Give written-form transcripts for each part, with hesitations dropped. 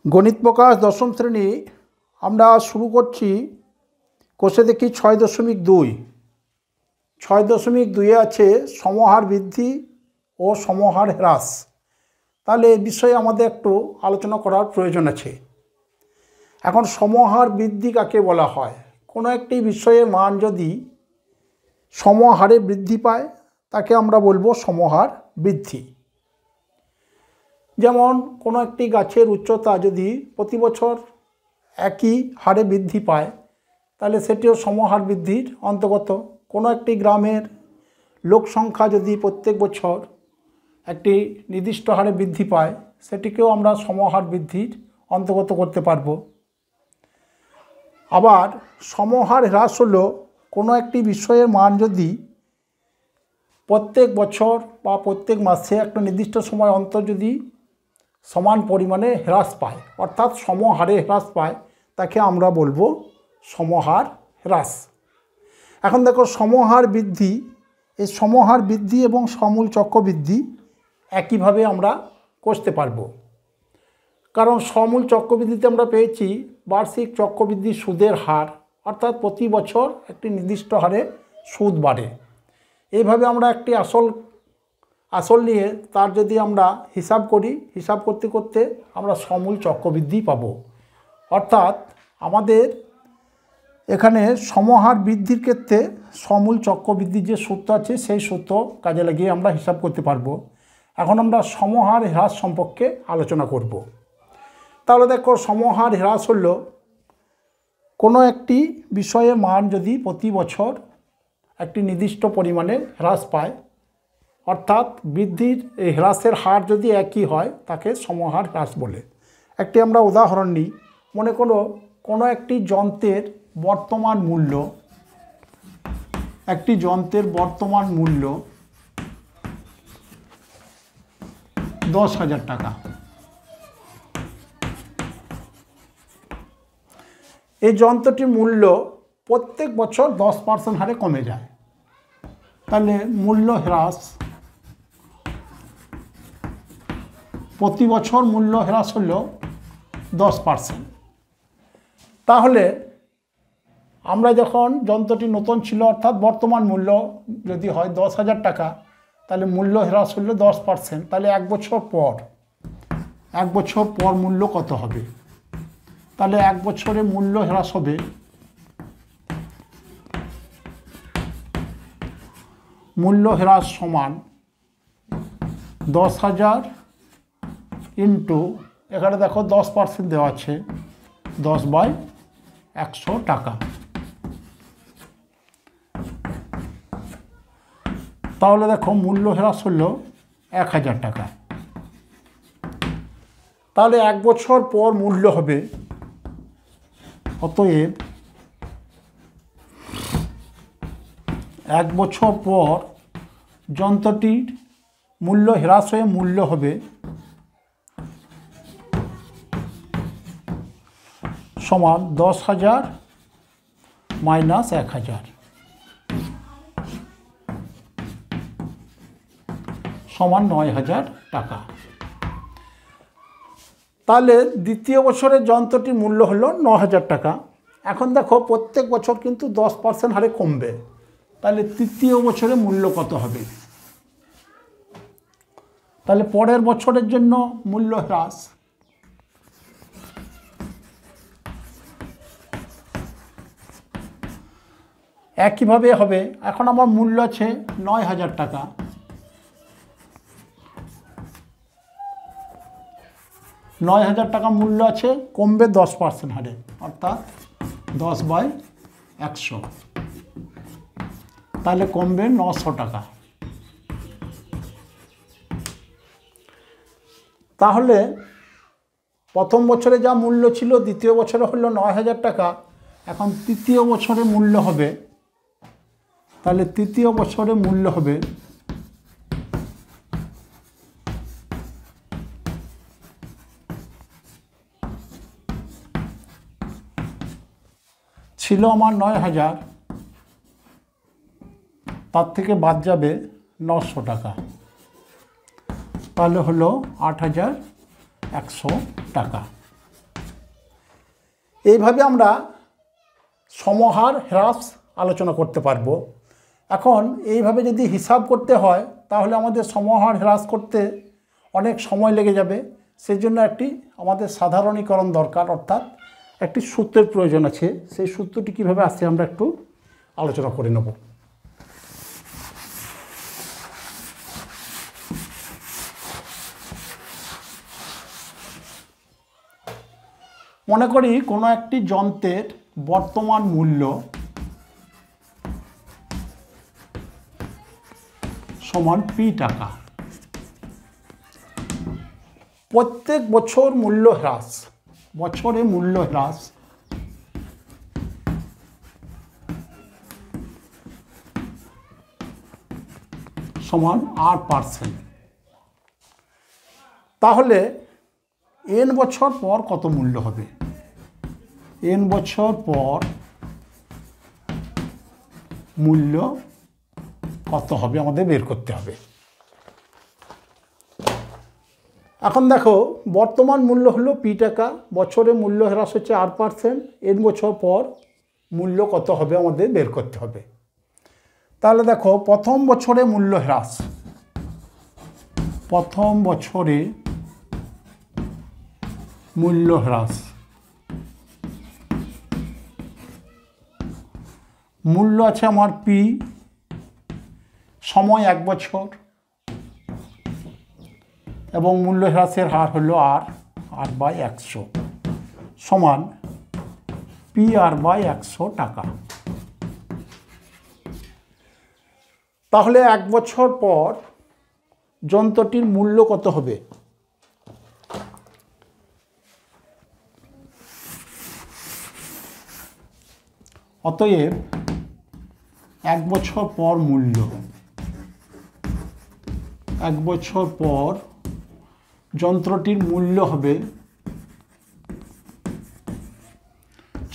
গণিত প্রকাশ দশম শ্রেণী আমরা শুরু করছি। কোষে দেখি 6.2 6.2 আছে সমহার বৃদ্ধি ও সমহার হ্রাস। তাহলে এই বিষয়ে আমাদের একটু আলোচনা করার প্রয়োজন আছে। এখন সমহার বৃদ্ধি কাকে বলা হয়? কোনো একটি বিষয়ের মান যদি সমহারে বৃদ্ধি পায় তাকে আমরা বলবো সমহার বৃদ্ধি। যেমন কোনো একটি গাছের উচ্চতা যদি প্রতি বছর একই হারে বৃদ্ধি পায় তাহলে সেটিও সমহার বৃদ্ধির অন্তর্গত। কোনো একটি গ্রামের লোক সংখ্যা যদি প্রত্যেক বছর একটি নির্দিষ্ট হারে বৃদ্ধি পায় সেটিকেও আমরা সমহার বৃদ্ধির অন্তর্গত করতে পারব। আবার সমহার হ্রাস হলো কোনো একটি বিষয়ের মান যদি প্রত্যেক বছর বা প্রত্যেক মাসে একটা নির্দিষ্ট সময় অন্তর যদি সমান পরিমাণে হ্রাস পায় অর্থাৎ সমহারে হ্রাস পায় তাকে আমরা বলবো সমহার হ্রাস। এখন দেখো সমহার বৃদ্ধি, এই সমহার বৃদ্ধি এবং সমূল চক্রবৃদ্ধি একইভাবে আমরা কষতে পারবো। কারণ সমূল চক্রবৃদ্ধিতে আমরা পেয়েছি বার্ষিক চক্রবৃদ্ধি সুদের হার, অর্থাৎ প্রতি বছর একটি নির্দিষ্ট হারে সুদ বাড়ে। এইভাবে আমরা একটি আসল নিয়ে তার যদি আমরা হিসাব করি, হিসাব করতে করতে আমরা সমূল চক্রবৃদ্ধি পাব। অর্থাৎ আমাদের এখানে সমহার বৃদ্ধির ক্ষেত্রে সমূল চক্রবৃদ্ধির যে সূত্র আছে সেই সূত্র কাজে লাগিয়ে আমরা হিসাব করতে পারবো। এখন আমরা সমহার হ্রাস সম্পর্কে আলোচনা করব। তাহলে দেখো সমহার হ্রাস হলো কোনো একটি বিষয়ের মান যদি প্রতি বছর একটি নির্দিষ্ট পরিমাণে হ্রাস পায় অর্থাৎ বৃদ্ধির এই হ্রাসের হার যদি একই হয় তাকে সমহার হ্রাস বলে। একটি আমরা উদাহরণ নিই। মনে করো কোনো একটি যন্ত্রের বর্তমান মূল্য, একটি যন্ত্রের বর্তমান মূল্য 10,000 টাকা। এই যন্ত্রটির মূল্য প্রত্যেক বছর 10% হারে কমে যায়। তাহলে মূল্য হ্রাস, প্রতি বছর মূল্য হ্রাস হলো 10%। তাহলে আমরা যখন যন্ত্রটি নতুন ছিল অর্থাৎ বর্তমান মূল্য যদি হয় 10,000 টাকা তাহলে মূল্য হ্রাস হলো 10%। তাহলে এক বছর পর মূল্য কত হবে? তাহলে এক বছরে মূল্য হ্রাস হবে মূল্য হ্রাস সমান 10,000 ইন্টু, এখানে দেখো 10% দেওয়া আছে, 10/100 টাকা। তাহলে দেখো মূল্য হ্রাস হলো 1,000 টাকা। তাহলে এক বছর পর মূল্য হবে, অতএব এক বছর পর যন্ত্রটির মূল্য হ্রাস হয়ে মূল্য হবে সমান 10,000 মাইনাস 1,000 সমান 9,000 টাকা। তাহলে দ্বিতীয় বছরের যন্ত্রটির মূল্য হলো 9,000 টাকা। এখন দেখো প্রত্যেক বছর কিন্তু 10% হারে কমবে। তাহলে তৃতীয় বছরে মূল্য কত হবে? তাহলে পরের বছরের জন্য মূল্য হ্রাস, একইভাবে হবে। এখন আমার মূল্য আছে 9,000 টাকা। 9,000 টাকা মূল্য আছে, কমবে 10% হারে অর্থাৎ 10/100। তাহলে কমবে 900 টাকা। তাহলে প্রথম বছরে যা মূল্য ছিল দ্বিতীয় বছরে হলো 9,000 টাকা। এখন তৃতীয় বছরে মূল্য হবে, তাহলে তৃতীয় বছরে মূল্য হবে ছিল আমার 9,000, তার থেকে বাদ যাবে 900 টাকা। তাহলে হলো 8,100 টাকা। এইভাবে আমরা সমহার হ্রাস আলোচনা করতে পারবো। এখন এইভাবে যদি হিসাব করতে হয় তাহলে আমাদের সমহার হ্রাস করতে অনেক সময় লেগে যাবে। সেই জন্য একটি আমাদের সাধারণীকরণ দরকার, অর্থাৎ একটি সূত্রের প্রয়োজন আছে। সেই সূত্রটি কীভাবে আসছে আমরা একটু আলোচনা করে নেব। মনে করি কোনো একটি যন্ত্রের বর্তমান মূল্য সমান পি টাকা। প্রত্যেক বছর মূল্য হ্রাস, বছরে মূল্য হ্রাস সমান 8%। তাহলে এন বছর পর কত মূল্য হবে? এন বছর পর মূল্য কত হবে আমাদের বের করতে হবে। এখন দেখো, বর্তমান মূল্য হলো পি টাকা, বছরে মূল্য হ্রাস হচ্ছে 8%, এন বছর পর মূল্য কত হবে আমাদের বের করতে হবে। তাহলে দেখো, প্রথম বছরে মূল্য হ্রাস, প্রথম বছরে মূল্য হ্রাস, মূল্য আছে আমার পি, সময় 1 বছর এবং মূল্য হ্রাসের হার হলো R/100 সমান PR/100 টাকা। তাহলে 1 বছর পর যন্ত্রটির মূল্য কত হবে? অতএব 1 বছর পর মূল্য, 1 বছর পর যন্ত্রটির মূল্য হবে,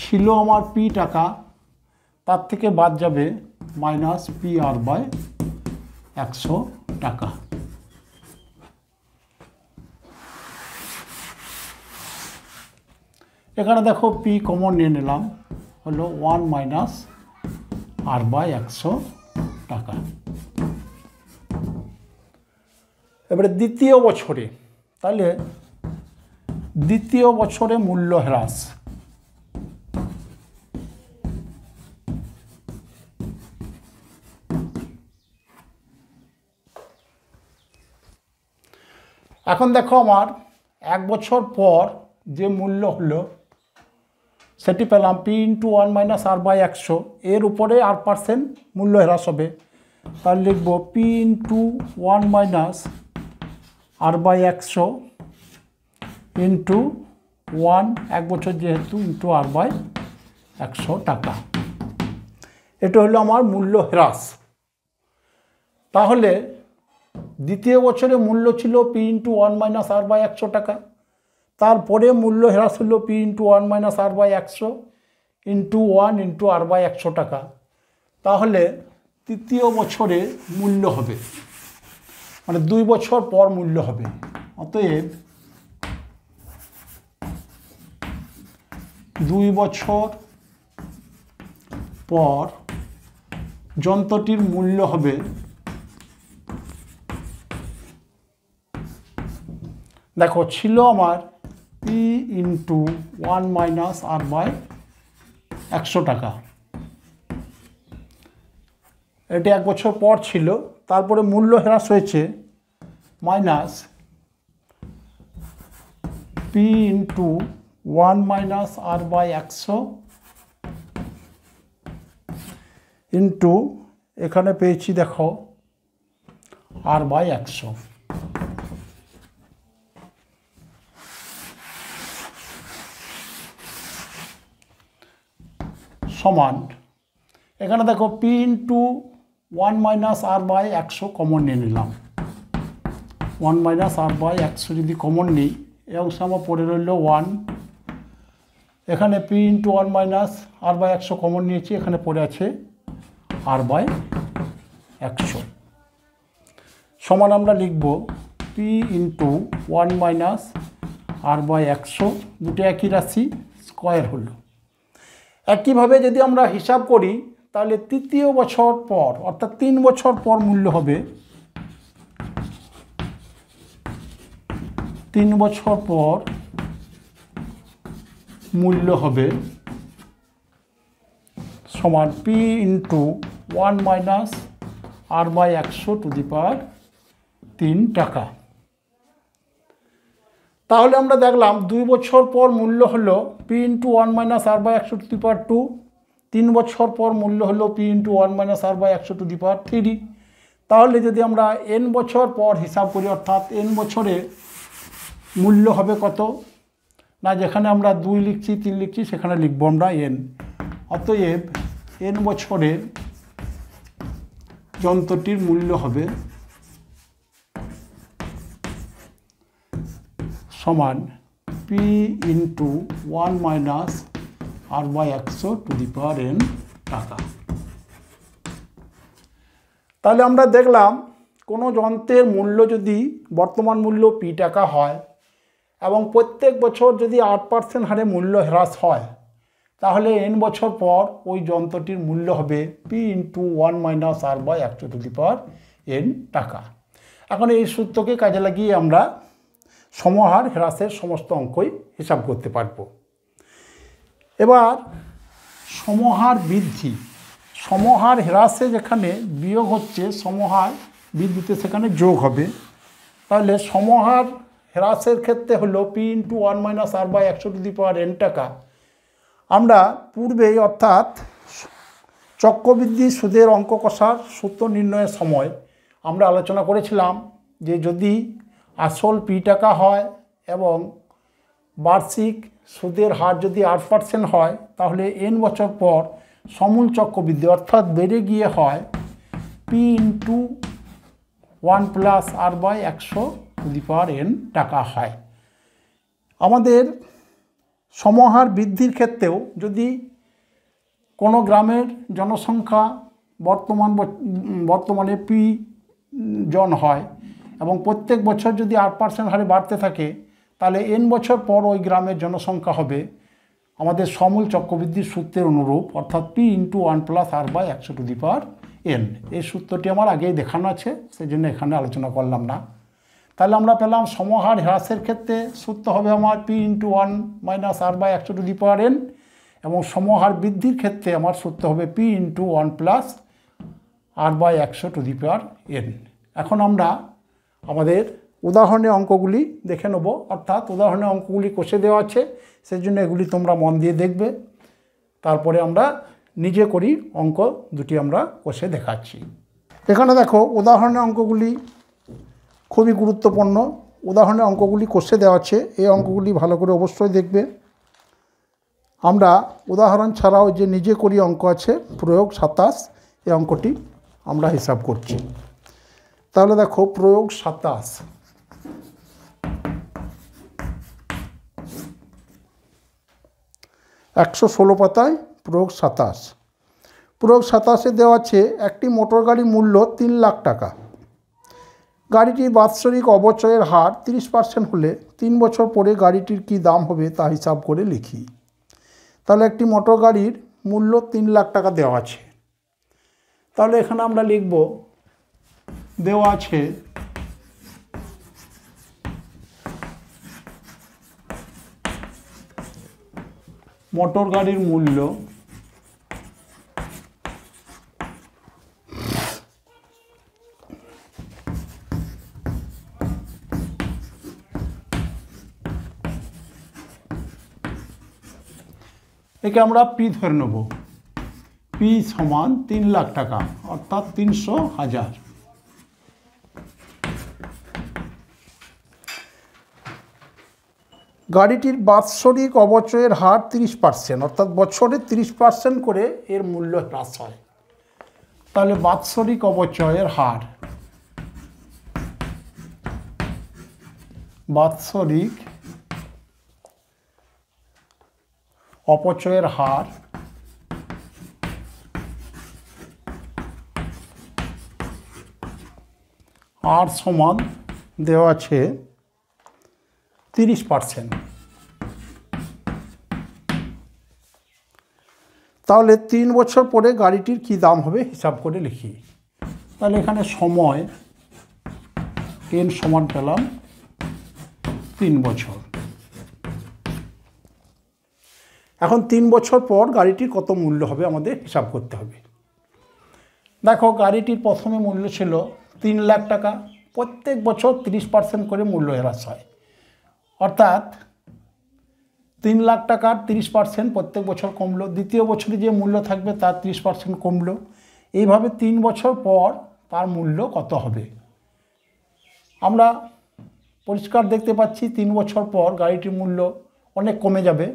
ছিল আমার পি টাকা, তার থেকে বাদ যাবে মাইনাস PR/100 টাকা। এখানে দেখো পি কমন নিয়ে নিলাম, হলো 1 মাইনাস R/100 টাকা। এবারে দ্বিতীয় বছরে, তাহলে দ্বিতীয় বছরে মূল্য হ্রাস, এখন দেখো আমার 1 বছর পর যে মূল্য হলো সেটি পেলাম পি ইন্টু 1 মাইনাস R/100, এর উপরে 8% মূল্য হ্রাস হবে। তাহলে লিখব P into 1 minus R/100 into 1, 1 বছর যেহেতু, ইন্টু R/100 টাকা। এটা হলো আমার মূল্য হ্রাস। তাহলে দ্বিতীয় বছরে মূল্য ছিল পি ইন্টু 1 মাইনাস R/100 টাকা, তারপরে মূল্য হ্রাস হলো P into 1 minus R/100 into 1 into R/100 টাকা। তাহলে তৃতীয় বছরে মূল্য হবে, মানে 2 বছর পর মূল্য হবে। অতএব 2 বছর পর যন্ত্রটির মূল্য হবে, দেখো ছিল আমার পি ইন্টু 1 মাইনাস R/100 টাকা, এটি 1 বছর পর ছিল, তারপরে মূল্য হ্রাস হয়েছে minus P into 1 minus R/100 into, এখানে পেয়েছি দেখো R/100 সমান, এখানে দেখো P into 1 minus R/100 common নিয়ে নিলাম। 1 মাইনাস R/100 যদি কমন নিই, এই অংশে আমার পড়ে রইল 1, এখানে P into 1 minus R/100 common নিয়েছি, এখানে পড়ে আছে R/100 সমান আমরা লিখব পি ইন্টু 1 মাইনাস R/100, দুটো একই রাশি, স্কয়ার হলো। একইভাবে যদি আমরা হিসাব করি তাহলে তৃতীয় বছর পর অর্থাৎ 3 বছর পর মূল্য হবে 3 বছর পর মূল্য হবে সমান P into 1 minus R by 100 to the power 3 টাকা। তাহলে আমরা দেখলাম 2 বছর পর মূল্য হলো P into 1 minus R by 100 to the power 2, 3 বছর পর মূল্য হলো P into 1 minus R by 100 to the power 3। তাহলে যদি আমরা n বছর পর হিসাব করি অর্থাৎ n বছরে মূল্য হবে কত না, যেখানে আমরা 2 লিখছি 3 লিখছি সেখানে লিখব আমরা n। অতএব n বছরে যন্ত্রটির মূল্য হবে সমান P into 1 minus R by 100 to the power n টাকা। তাহলে আমরা দেখলাম কোনো যন্ত্রের মূল্য যদি বর্তমান মূল্য পি টাকা হয় এবং প্রত্যেক বছর যদি 8% হারে মূল্য হ্রাস হয় তাহলে n বছর পর ওই যন্ত্রটির মূল্য হবে P into 1 minus R by 100 to the power n টাকা। এখন এই সূত্রকে কাজে লাগিয়ে আমরা সমহার হ্রাসের সমস্ত অঙ্কই হিসাব করতে পারব। এবার সমহার বৃদ্ধি, সমহার হ্রাসে যেখানে বিয়োগ হচ্ছে সমহার বৃদ্ধিতে সেখানে যোগ হবে। তাহলে সমহার হ্রাসের ক্ষেত্রে হলো P into 1 minus R by 100 to the power n টাকা। আমরা পূর্বেই অর্থাৎ চক্রবৃদ্ধি সুদের অঙ্ক কষার সূত্র নির্ণয়ের সময় আমরা আলোচনা করেছিলাম যে যদি আসল পি টাকা হয় এবং বার্ষিক সুদের হার যদি 8% হয় তাহলে n বছর পর সমূল চক্রবৃদ্ধি অর্থাৎ বেড়ে গিয়ে হয় P into 1 plus R by 100 to the power n টাকা হয়। আমাদের সমহার বৃদ্ধির ক্ষেত্রেও যদি কোনো গ্রামের জনসংখ্যা বর্তমানে পি জন হয় এবং প্রত্যেক বছর যদি 8% হারে বাড়তে থাকে তাহলে n বছর পর ওই গ্রামের জনসংখ্যা হবে আমাদের সমূল চক্রবৃদ্ধির সূত্রের অনুরূপ অর্থাৎ P into 1 plus R by 100 to the power n। এই সূত্রটি আমার আগেই দেখানো আছে, সেই জন্য এখানে আলোচনা করলাম না। তাহলে আমরা পেলাম সমহার হ্রাসের ক্ষেত্রে সূত্র হবে আমার P into 1 minus R by 100 to the power n এবং সমহার বৃদ্ধির ক্ষেত্রে আমার সূত্র হবে P into 1 plus R by 100 to the power n। এখন আমরা আমাদের উদাহরণের অঙ্কগুলি দেখে নেব, অর্থাৎ উদাহরণের অঙ্কগুলি কষে দেওয়া আছে, সেই জন্য এগুলি তোমরা মন দিয়ে দেখবে। তারপরে আমরা নিজে করি অঙ্ক দুটি আমরা কষে দেখাচ্ছি। এখানে দেখো উদাহরণের অঙ্কগুলি খুবই গুরুত্বপূর্ণ, উদাহরণের অঙ্কগুলি কষে দেওয়া আছে, এই অঙ্কগুলি ভালো করে অবশ্যই দেখবে। আমরা উদাহরণ ছাড়াও যে নিজে করি অঙ্ক আছে প্রয়োগ 27, এই অঙ্কটি আমরা হিসাব করছি। তাহলে দেখো প্রয়োগ 27, একশো 16 পাতায় প্রয়োগ 27। প্রয়োগ 27-এ দেওয়া আছে একটি মোটর গাড়ির মূল্য 3 লাখ টাকা। গাড়িটির বাৎসরিক অবচয়ের হার 30% হলে 3 বছর পরে গাড়িটির কি দাম হবে তা হিসাব করে লিখি। তাহলে একটি মোটর গাড়ির মূল্য 3 লাখ টাকা দেওয়া আছে। তাহলে এখানে আমরা লিখব দেওয়া আছে মোটর গাড়ির মূল্য একে আমরা পি ধরে নেব, পি সমান 3 লাখ টাকা অর্থাৎ 300,000। গাড়িটির বাৎসরিক অবচয়ের হার 30%, অর্থাৎ বছরে 30% করে এর মূল্য হ্রাস হয়। তাহলে বাৎসরিক অবচয়ের হার, বাৎসরিক অপচয়ের হার আর সমান দেওয়া আছে 30%। তাহলে 3 বছর পরে গাড়িটির কি দাম হবে হিসাব করে লিখি। তাহলে এখানে সময় n সমান পেলাম 3 বছর। এখন 3 বছর পর গাড়িটির কত মূল্য হবে আমাদের হিসাব করতে হবে। দেখো গাড়িটির প্রথমে মূল্য ছিল 3 লাখ টাকা, প্রত্যেক বছর 30% করে মূল্য হ্রাস হয়, অর্থাৎ 3 লাখ টাকার 30% প্রত্যেক বছর কমলো, দ্বিতীয় বছরে যে মূল্য থাকবে তার 30% কমলো, এইভাবে 3 বছর পর তার মূল্য কত হবে। আমরা পরিষ্কার দেখতে পাচ্ছি 3 বছর পর গাড়িটির মূল্য অনেক কমে যাবে,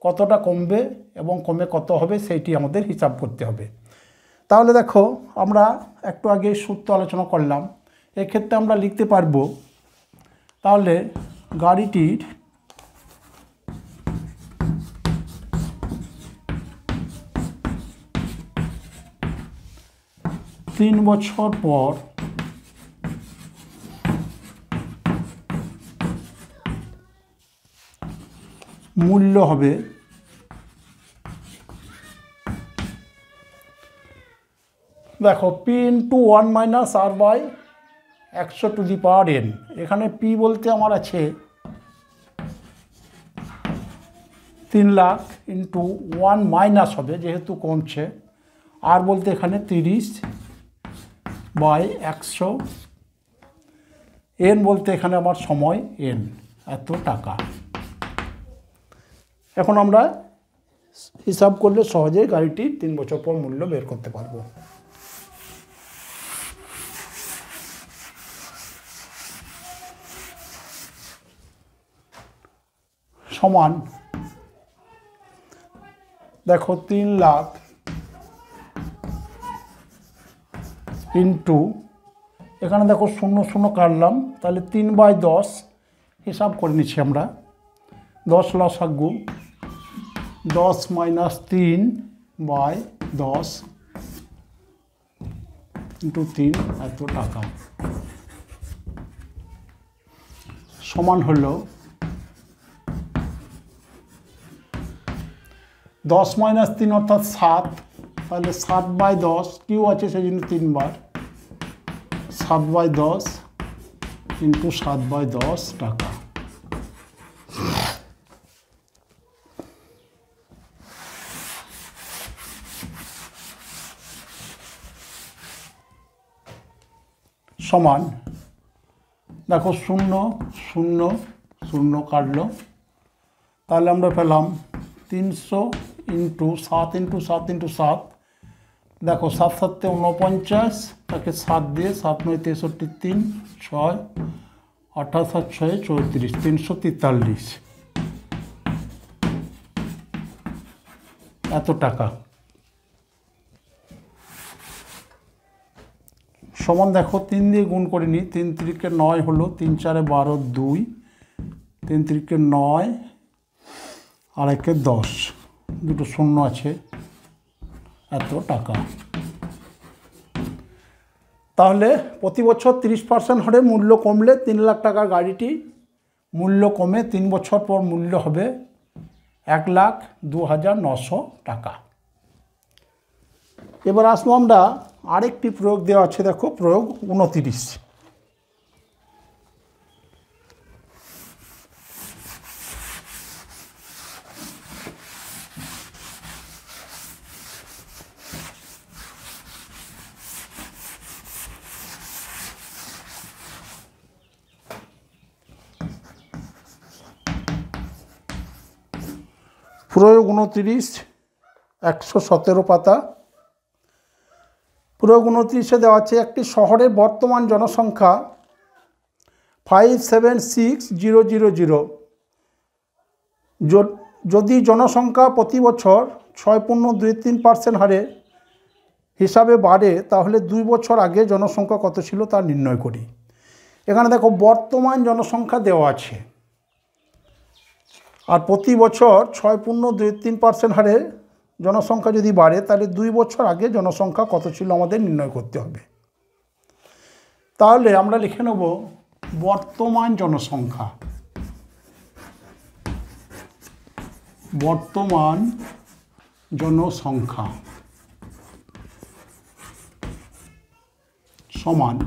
কতটা কমবে এবং কমে কত হবে সেইটি আমাদের হিসাব করতে হবে। তাহলে দেখো আমরা একটু আগে সূত্র আলোচনা করলাম, এক্ষেত্রে আমরা লিখতে পারবো তাহলে গাড়িটির তিন বছর পর মূল্য হবে দেখো P into 1 minus R by 100 to the power n। এখানে পি বলতে আমার আছে 3 লাখ ইন্টু 1 মাইনাস হবে যেহেতু কমছে, আর বলতে এখানে 30 বাই 100, n বলতে এখানে আমার সময় n, এত টাকা। এখন আমরা হিসাব করলে সহজেই গাড়িটির 3 বছর পর মূল্য বের করতে পারবো। সমান দেখো 3 লাখ ইন্টু এখানে দেখো 0 0 কাটলাম, তাহলে 3/10 হিসাব করে নিচ্ছি আমরা। 10 লসাগু 10 মাইনাস 3/10 ইন্টু 3, এত টাকা। সমান হলো 10 মাইনাস 3 অর্থাৎ 7, তাহলে 7/10, কিউ আছে সেই জন্য 3 বার, 7/10 ইন্টু 7/10 টাকা। সমান দেখো 0 0 0 কাটলো, তাহলে আমরা পেলাম 300 ইন্টু 7 ইন্টু 7 ইন্টু 7, দেখো 7 7 49, তাকে 7 দিয়ে 7 9 63 3 6 28 আর 6 34, 343, এত টাকা। সমান দেখো 3 দিয়ে গুণ করে নিই, 3 3 9 হলো, 3 4 12 2, 3 3 9 আর 1 10, দুটো শূন্য আছে, এত টাকা। তাহলে প্রতি বছর 30% হারে মূল্য কমলে 3 লাখ টাকার গাড়িটি মূল্য কমে 3 বছর পর মূল্য হবে 1,02,900 টাকা। এবার আসবো আমরা আরেকটি প্রয়োগ দেওয়া আছে, দেখো প্রয়োগ 29। প্রয়োগ 29, 117 পাতা। প্রয়োগ 29-এ দেওয়া আছে একটি শহরের বর্তমান জনসংখ্যা 576,000। যদি জনসংখ্যা প্রতি বছর 6.23% হারে হিসাবে বাড়ে তাহলে 2 বছর আগে জনসংখ্যা কত ছিল তা নির্ণয় করি। এখানে দেখো বর্তমান জনসংখ্যা দেওয়া আছে, আর প্রতি বছর 6.23% হারে জনসংখ্যা যদি বাড়ে তাহলে 2 বছর আগে জনসংখ্যা কত ছিল আমাদের নির্ণয় করতে হবে। তাহলে আমরা লিখে নেব বর্তমান জনসংখ্যা, বর্তমান জনসংখ্যা সমান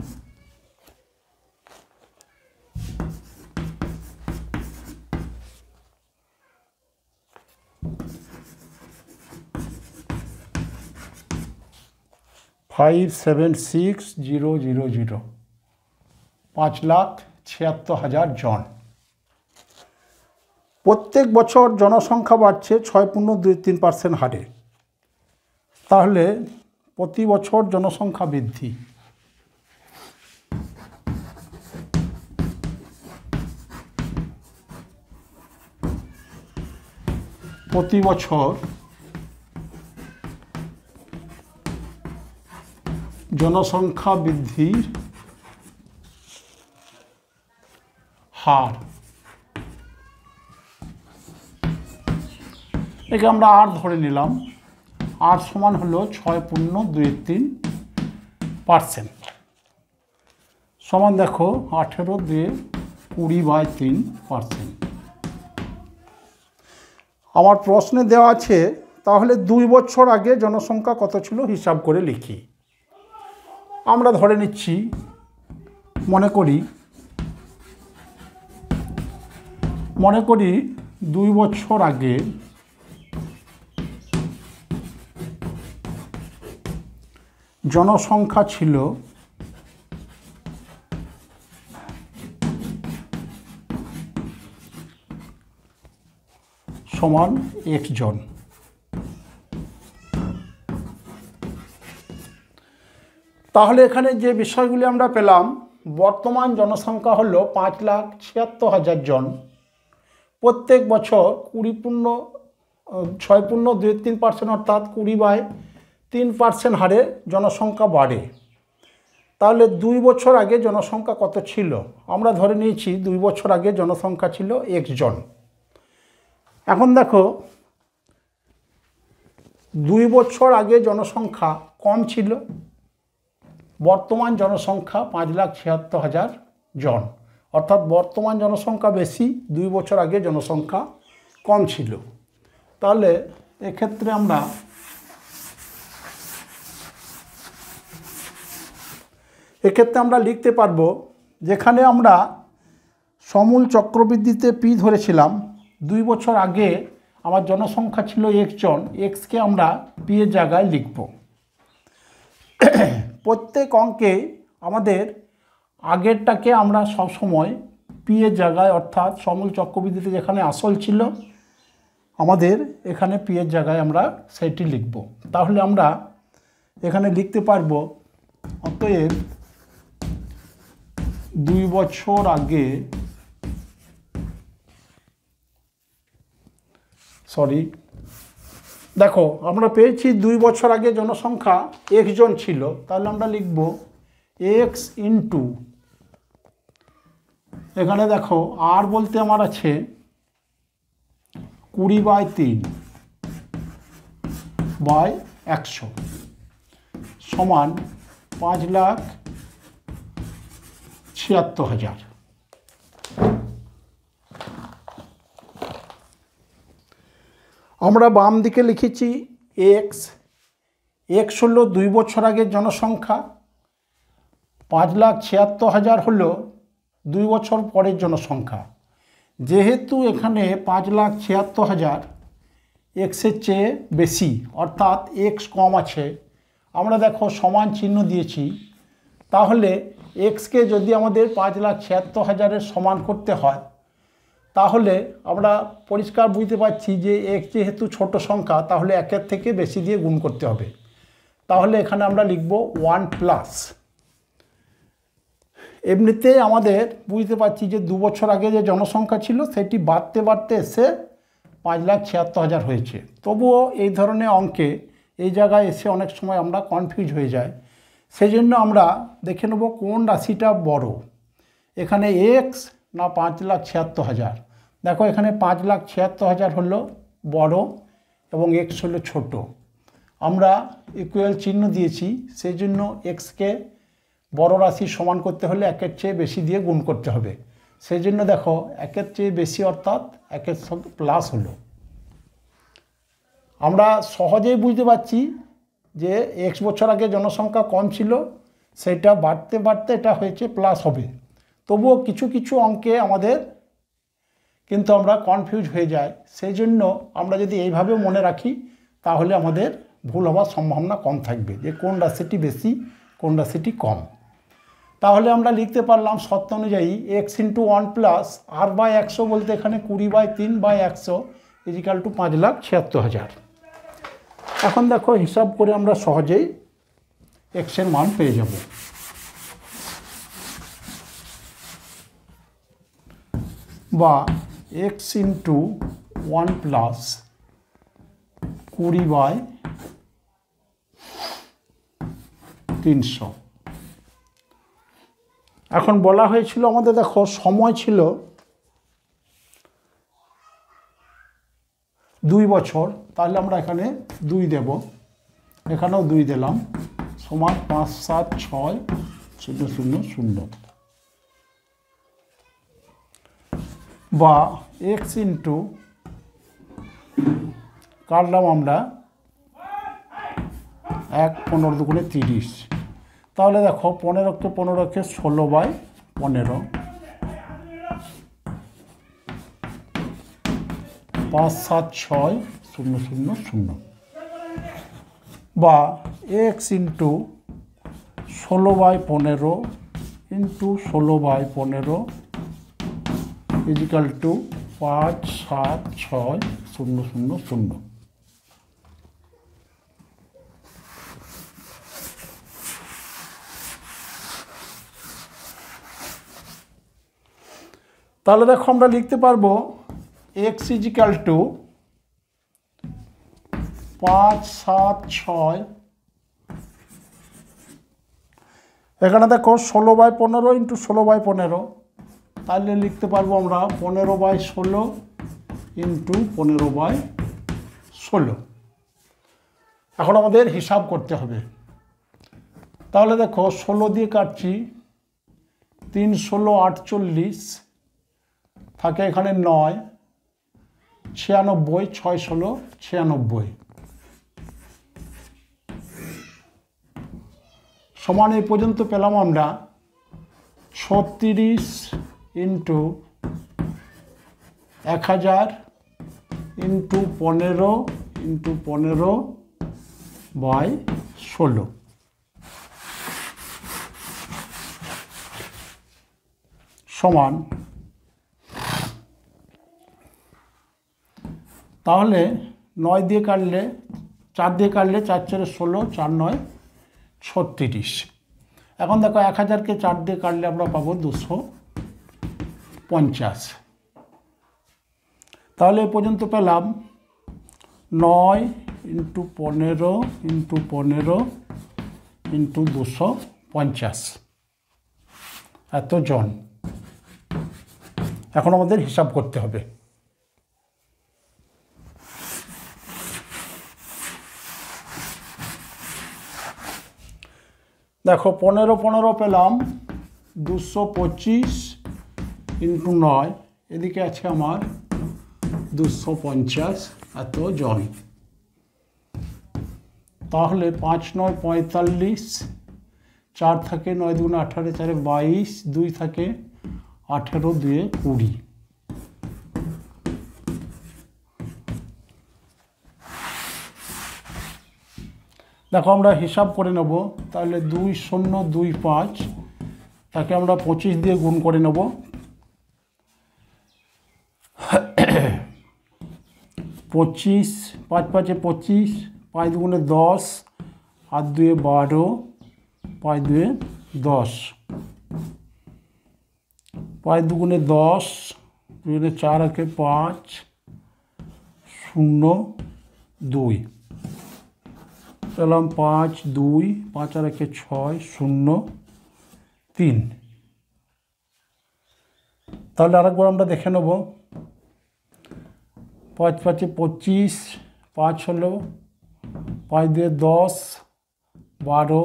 5,76,000 5,76,000 জন। প্রত্যেক বছর জনসংখ্যা বাড়ছে 6.23% হারে। তাহলে প্রতি বছর জনসংখ্যা বৃদ্ধি প্রতি বছর জনসংখ্যা বৃদ্ধির হার, একে আমরা আর ধরে নিলাম। আর সমান হলো 6.23%। সমান দেখো 18 দিয়ে 20/3%। আমার প্রশ্নে দেওয়া আছে, তাহলে 2 বছর আগে জনসংখ্যা কত ছিল হিসাব করে লিখি। আমরা ধরে নিচ্ছি, মনে করি 2 বছর আগে জনসংখ্যা ছিল সমান x জন। তাহলে এখানে যে বিষয়গুলি আমরা পেলাম, বর্তমান জনসংখ্যা হলো 5,76,000 জন। প্রত্যেক বছর 6.23% অর্থাৎ 20/3% হারে জনসংখ্যা বাড়ে। তাহলে 2 বছর আগে জনসংখ্যা কত ছিল? আমরা ধরে নিয়েছি 2 বছর আগে জনসংখ্যা ছিল x জন। এখন দেখো 2 বছর আগে জনসংখ্যা কম ছিল, বর্তমান জনসংখ্যা 5,76,000 জন, অর্থাৎ বর্তমান জনসংখ্যা বেশি, 2 বছর আগে জনসংখ্যা কম ছিল। তাহলে এক্ষেত্রে আমরা লিখতে পারবো, যেখানে আমরা সমূল চক্রবৃদ্ধিতে পি ধরেছিলাম, 2 বছর আগে আমার জনসংখ্যা ছিল x জন, xকে আমরা পি এর জায়গায় লিখব। প্রত্যেক অঙ্কে আমাদের আগেরটাকে আমরা সবসময় পি এর জায়গায়, অর্থাৎ সমূল চক্রবৃদ্ধিতে যেখানে আসল ছিল আমাদের এখানে পি এর জায়গায় আমরা সেটি লিখব। তাহলে আমরা এখানে লিখতে পারবো, অতএব 2 বছর আগে দেখো আমরা পেয়েছি 2 বছর আগে জনসংখ্যা x জন ছিল। তাহলে আমরা লিখব x ইন্টু, এখানে দেখো আর বলতে আমার আছে 20/3/100 সমান 5,76,000। আমরা বাম দিকে লিখেছি x হলো 2 বছর আগের জনসংখ্যা, 5,76,000 হলো 2 বছর পরের জনসংখ্যা। যেহেতু এখানে 5,76,000 এক্সের চেয়ে বেশি, অর্থাৎ এক্স কম আছে, আমরা দেখো সমান চিহ্ন দিয়েছি। তাহলে এক্সকে যদি আমাদের 5,76,000-এর সমান করতে হয়, তাহলে আমরা পরিষ্কার বুঝতে পারছি যে x যেহেতু ছোট সংখ্যা, তাহলে 1-এর থেকে বেশি দিয়ে গুণ করতে হবে। তাহলে এখানে আমরা লিখব 1+। এমনিতে আমাদের বুঝতে পারছি যে 2 বছর আগে যে জনসংখ্যা ছিল সেটি বাড়তে বাড়তে এসে 5,76,000 হয়েছে। তবুও এই ধরনের অঙ্কে এই জায়গায় এসে অনেক সময় আমরা কনফিউজ হয়ে যাই। সেই জন্য আমরা দেখে নেব কোন রাশিটা বড়, এখানে এক্স না 5,76,000। দেখো এখানে 5,76,000 হলো বড় এবং এক্স হলো ছোট। আমরা ইকুয়াল চিহ্ন দিয়েছি, সেই জন্য এক্সকে বড় রাশি সমান করতে হলে 1-এর চেয়ে বেশি দিয়ে গুণ করতে হবে। সেই জন্য দেখো 1-এর চেয়ে বেশি অর্থাৎ 1-এর সঙ্গে প্লাস হলো। আমরা সহজেই বুঝতে পারছি যে x বছর আগে জনসংখ্যা কম ছিল, সেটা বাড়তে বাড়তে এটা হয়েছে প্লাস হবে। তবুও কিছু কিছু অঙ্কে আমাদের কিন্তু আমরা কনফিউজ হয়ে যাই। সেই জন্য আমরা যদি এইভাবে মনে রাখি তাহলে আমাদের ভুল হওয়ার সম্ভাবনা কম থাকবে, যে কোন রাশিটি বেশি কোন রাশিটি কম। তাহলে আমরা লিখতে পারলাম শর্ত অনুযায়ী x × 1 প্লাস r/100 বলতে এখানে 20/3/100 = 5,76,000। এখন দেখো হিসাব করে আমরা সহজেই x এর মান পেয়ে যাব। বা x × 1 প্লাস 20/300। এখন বলা হয়েছিল আমাদের, দেখো সময় ছিল 2 বছর, তাহলে আমরা এখানে 2 দেব, এখানেও 2 দিলাম, সমান 5 7 6 0 0 0। বা x × কাটলাম আমরা 1 15 2 30। তাহলে দেখো 15কে 15কে 16/15, 5 7 6 0 0 0। বা x × 16/15 × 16/15 = 5 7 6 0 0 0। তাহলে দেখো আমরা লিখতে পারবো x = 5 7 6, এখানে দেখো 16/15 × 16/15, তাহলে লিখতে পারবো আমরা 15/16 × 15/16। এখন আমাদের হিসাব করতে হবে। তাহলে দেখো 16 দিয়ে কাটছি, 3 16 48, থাকে এখানে 9, 96, 6 16 96। সমান এই পর্যন্ত পেলাম আমরা 36 × 1000 × 15 × 15/16 সমান। তাহলে 9 দিয়ে কাটলে, 4 দিয়ে কাটলে 4 4 16, 4 9 36। এখন দেখো 1000কে 4 দিয়ে কাটলে আমরা পাবো 250। তাহলে এ পর্যন্ত পেলাম 9 × 15 × 15 × 250 এতজন। এখন আমাদের হিসাব করতে হবে। দেখো 15 15 পেলাম 225 × 9, এদিকে আছে আমার 250 এতজন। তাহলে 5 9 45, 4 থাকে 9 2 18, 4 22, 2 থাকে 18, 2 20। দেখো আমরা হিসাব করে নেব। তাহলে 2 0 2 5, তাকে আমরা 25 দিয়ে গুণ করে নেব। 25, 5 5 25, 5 2 10, 8 2 12, 5 2 10, 5 2 10, 2 4 1 5 0 2, পেলাম 5 2, 5 আর 1 6 0 3। তাহলে আরেকবার আমরা দেখে নেব। 5 5 25, 5 হলো, 5 2 10, 12,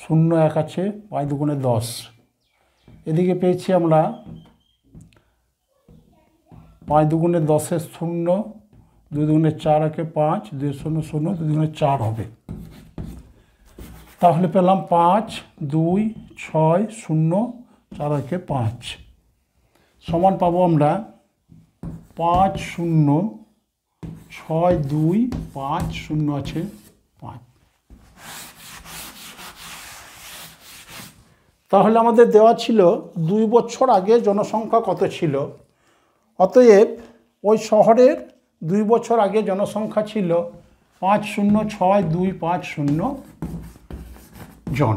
0 1 আছে, 5 2 10। এদিকে পেয়েছি আমরা 5 2 10 0, 2 দুগুণে 4 একে 5, 2 শূন্য শূন্য, 2 দুগুণে 4 হবে। তাহলে পেলাম 5 2 6 0 4 একে 5 সমান পাবো আমরা 5 0 6 2 5 0 আছে 5। তাহলে আমাদের দেওয়া ছিল 2 বছর আগে জনসংখ্যা কত ছিল। অতএব ওই শহরের 2 বছর আগে জনসংখ্যা ছিল 506250 জন।